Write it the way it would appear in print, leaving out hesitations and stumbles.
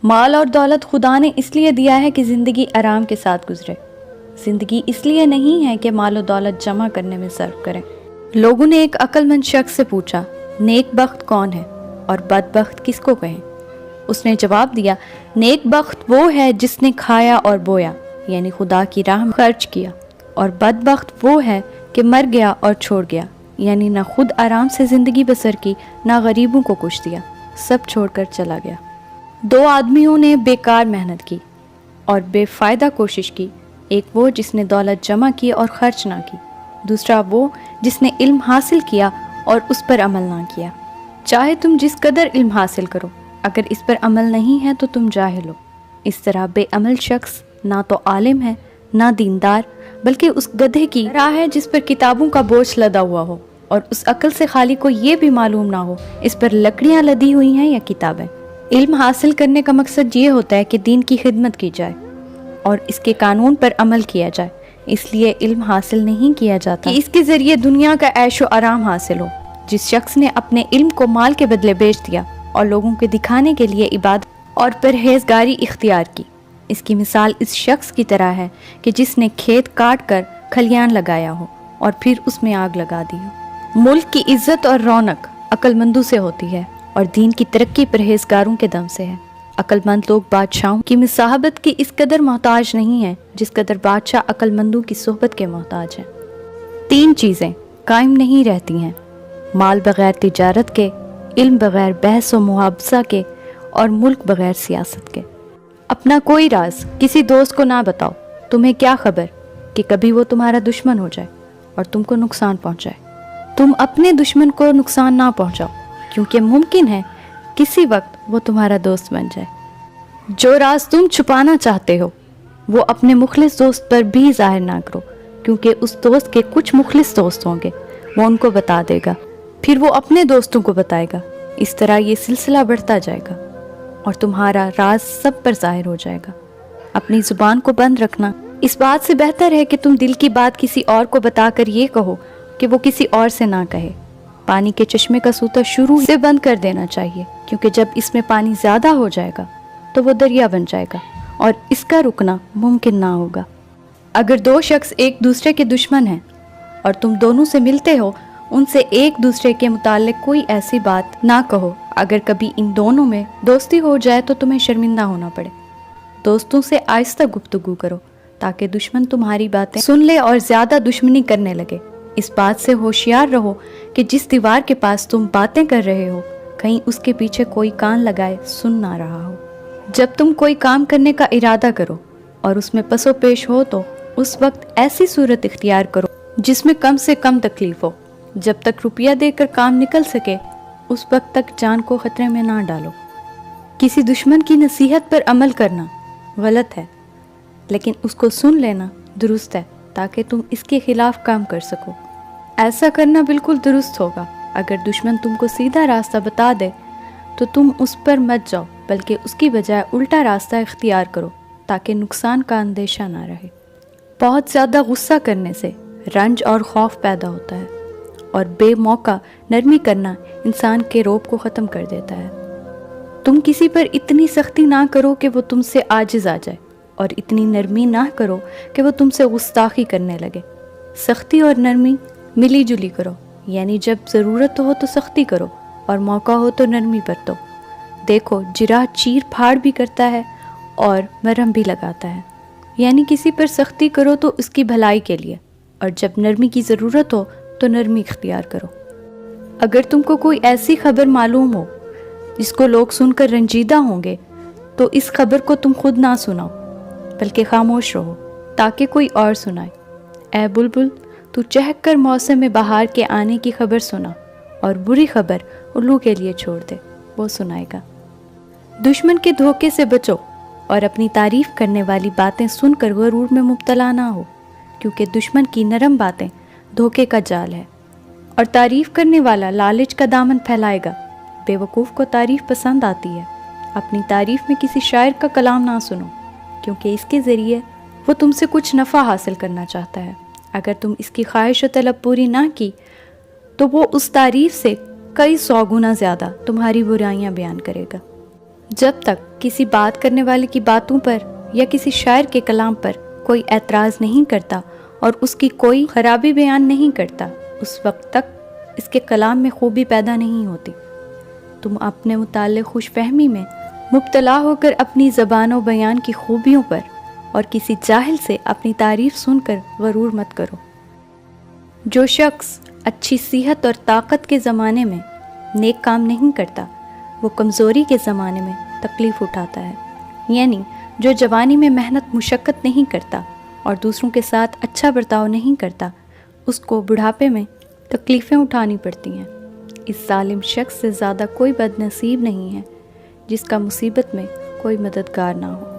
مال اور دولت خدا نے اس لیے دیا ہے کہ زندگی آرام کے ساتھ گزرے. زندگی اس لیے نہیں ہے کہ مال و دولت جمع کرنے میں صرف کریں. لوگوں نے ایک عقل مند شخص سے پوچھا، نیک بخت کون ہے اور بدبخت کس کو کہیں؟ اس نے جواب دیا، نیک بخت وہ ہے جس نے کھایا اور بویا، یعنی خدا کی راہ میں خرچ کیا، اور بدبخت وہ ہے کہ مر گیا اور چھوڑ گیا، یعنی نہ خود آرام سے زندگی بسر کی، نہ غریبوں کو کچھ دیا، سب چھوڑ کر چلا گیا. 2 آدمیوں نے بیکار محنت کی اور بے فائدہ کوشش کی. ایک وہ جس نے دولت جمع کی اور خرچ نہ کی، دوسرا وہ جس نے علم حاصل کیا اور اس پر عمل نہ کیا. چاہے تم جس قدر علم حاصل کرو، اگر اس پر عمل نہیں ہے تو تم جاہل ہو. اس طرح بے عمل شخص نہ تو عالم ہے نہ دیندار، بلکہ اس گدھے کی راہ ہے جس پر کتابوں کا بوجھ لدا ہوا ہو اور اس عقل سے خالی کو یہ بھی معلوم نہ ہو اس پر لکڑیاں لدی ہوئی ہیں یا کتابیں. علم حاصل کرنے کا مقصد یہ ہوتا ہے کہ دین کی خدمت کی جائے اور اس کے قانون پر عمل کیا جائے. اس لیے علم حاصل نہیں کیا جاتا کہ اس کے ذریعے دنیا کا عیش و آرام حاصل ہو. جس شخص نے اپنے علم کو مال کے بدلے بیچ دیا اور لوگوں کے دکھانے کے لیے عبادت اور پرہیزگاری اختیار کی، اس کی مثال اس شخص کی طرح ہے کہ جس نے کھیت کاٹ کر کھلیان لگایا ہو اور پھر اس میں آگ لگا دی ہو. ملک کی عزت اور رونق عقل مندوں سے ہوتی ہے اور دین کی ترقی پرہیزگاروں کے دم سے ہے. عقل مند لوگ بادشاہوں کی مصاحبت کی اس قدر محتاج نہیں ہیں جس قدر بادشاہ عقل مندوں کی صحبت کے محتاج ہیں. 3 چیزیں قائم نہیں رہتی ہیں: مال بغیر تجارت کے، علم بغیر بحث و محابثہ کے، اور ملک بغیر سیاست کے. اپنا کوئی راز کسی دوست کو نہ بتاؤ. تمہیں کیا خبر کہ کبھی وہ تمہارا دشمن ہو جائے اور تم کو نقصان پہنچائے. تم اپنے دشمن کو نقصان نہ پہنچاؤ، کیونکہ ممکن ہے کسی وقت وہ تمہارا دوست بن جائے. جو راز تم چھپانا چاہتے ہو وہ اپنے مخلص دوست پر بھی ظاہر نہ کرو، کیونکہ اس دوست کے کچھ مخلص دوست ہوں گے، وہ ان کو بتا دے گا، پھر وہ اپنے دوستوں کو بتائے گا. اس طرح یہ سلسلہ بڑھتا جائے گا اور تمہارا راز سب پر ظاہر ہو جائے گا. اپنی زبان کو بند رکھنا اس بات سے بہتر ہے کہ تم دل کی بات کسی اور کو بتا کر یہ کہو کہ وہ کسی اور سے نہ کہے. پانی کے چشمے کا سوتا شروع سے بند کر دینا چاہیے، کیونکہ جب اس میں پانی زیادہ ہو جائے گا تو وہ دریا بن جائے گا اور اس کا رکنا ممکن نہ ہوگا. اگر 2 شخص ایک دوسرے کے دشمن ہیں اور تم دونوں سے ملتے ہو، ان سے ایک دوسرے کے متعلق کوئی ایسی بات نہ کہو. اگر کبھی ان دونوں میں دوستی ہو جائے تو تمہیں شرمندہ ہونا پڑے. دوستوں سے آہستہ گفتگو کرو تاکہ دشمن تمہاری باتیں سن لے اور زیادہ دشمنی کرنے لگے. اس بات سے ہوشیار رہو کہ جس دیوار کے پاس تم باتیں کر رہے ہو کہیں اس کے پیچھے کوئی کان لگائے سن نہ رہا ہو. جب تم کوئی کام کرنے کا ارادہ کرو اور اس میں پس و پیش ہو تو اس وقت ایسی صورت اختیار کرو جس میں کم سے کم تکلیف ہو. جب تک روپیہ دے کر کام نکل سکے اس وقت تک جان کو خطرے میں نہ ڈالو. کسی دشمن کی نصیحت پر عمل کرنا غلط ہے، لیکن اس کو سن لینا درست ہے تاکہ تم اس کے خلاف کام کر سکو. ایسا کرنا بالکل درست ہوگا. اگر دشمن تم کو سیدھا راستہ بتا دے تو تم اس پر مت جاؤ، بلکہ اس کی بجائے الٹا راستہ اختیار کرو تاکہ نقصان کا اندیشہ نہ رہے. بہت زیادہ غصہ کرنے سے رنج اور خوف پیدا ہوتا ہے اور بے موقع نرمی کرنا انسان کے روب کو ختم کر دیتا ہے. تم کسی پر اتنی سختی نہ کرو کہ وہ تم سے عاجز آ جائے اور اتنی نرمی نہ کرو کہ وہ تم سے گستاخی کرنے لگے. سختی اور نرمی ملی جلی کرو، یعنی جب ضرورت ہو تو سختی کرو اور موقع ہو تو نرمی برتو. دیکھو، جراح چیر پھاڑ بھی کرتا ہے اور مرہم بھی لگاتا ہے. یعنی کسی پر سختی کرو تو اس کی بھلائی کے لیے، اور جب نرمی کی ضرورت ہو تو نرمی اختیار کرو. اگر تم کو کوئی ایسی خبر معلوم ہو جس کو لوگ سن کر رنجیدہ ہوں گے تو اس خبر کو تم خود نہ سناؤ، بلکہ خاموش رہو تاکہ کوئی اور سنائے. اے بلبل، تو چہک کر موسم بہار کے آنے کی خبر سنا اور بری خبر الو کے لیے چھوڑ دے، وہ سنائے گا. دشمن کے دھوکے سے بچو اور اپنی تعریف کرنے والی باتیں سن کر غرور میں مبتلا نہ ہو، کیونکہ دشمن کی نرم باتیں دھوکے کا جال ہے اور تعریف کرنے والا لالچ کا دامن پھیلائے گا. بے وقوف کو تعریف پسند آتی ہے. اپنی تعریف میں کسی شاعر کا کلام نہ سنو، کیونکہ اس کے ذریعے وہ تم سے کچھ نفع حاصل کرنا چاہتا ہے. اگر تم اس کی خواہش و طلب پوری نہ کی تو وہ اس تعریف سے کئی 100 گنا زیادہ تمہاری برائیاں بیان کرے گا. جب تک کسی بات کرنے والے کی باتوں پر یا کسی شاعر کے کلام پر کوئی اعتراض نہیں کرتا اور اس کی کوئی خرابی بیان نہیں کرتا، اس وقت تک اس کے کلام میں خوبی پیدا نہیں ہوتی۔ تم اپنے متعلق خوش فہمی میں مبتلا ہو کر اپنی زبان و بیان کی خوبیوں پر اور کسی جاہل سے اپنی تعریف سن کر غرور مت کرو۔ جو شخص اچھی صحت اور طاقت کے زمانے میں نیک کام نہیں کرتا، وہ کمزوری کے زمانے میں تکلیف اٹھاتا ہے، یعنی جو جوانی میں محنت مشقت نہیں کرتا اور دوسروں کے ساتھ اچھا برتاؤ نہیں کرتا، اس کو بڑھاپے میں تکلیفیں اٹھانی پڑتی ہیں۔ اس ظالم شخص سے زیادہ کوئی بد نصیب نہیں ہے جس کا مصیبت میں کوئی مددگار نہ ہو۔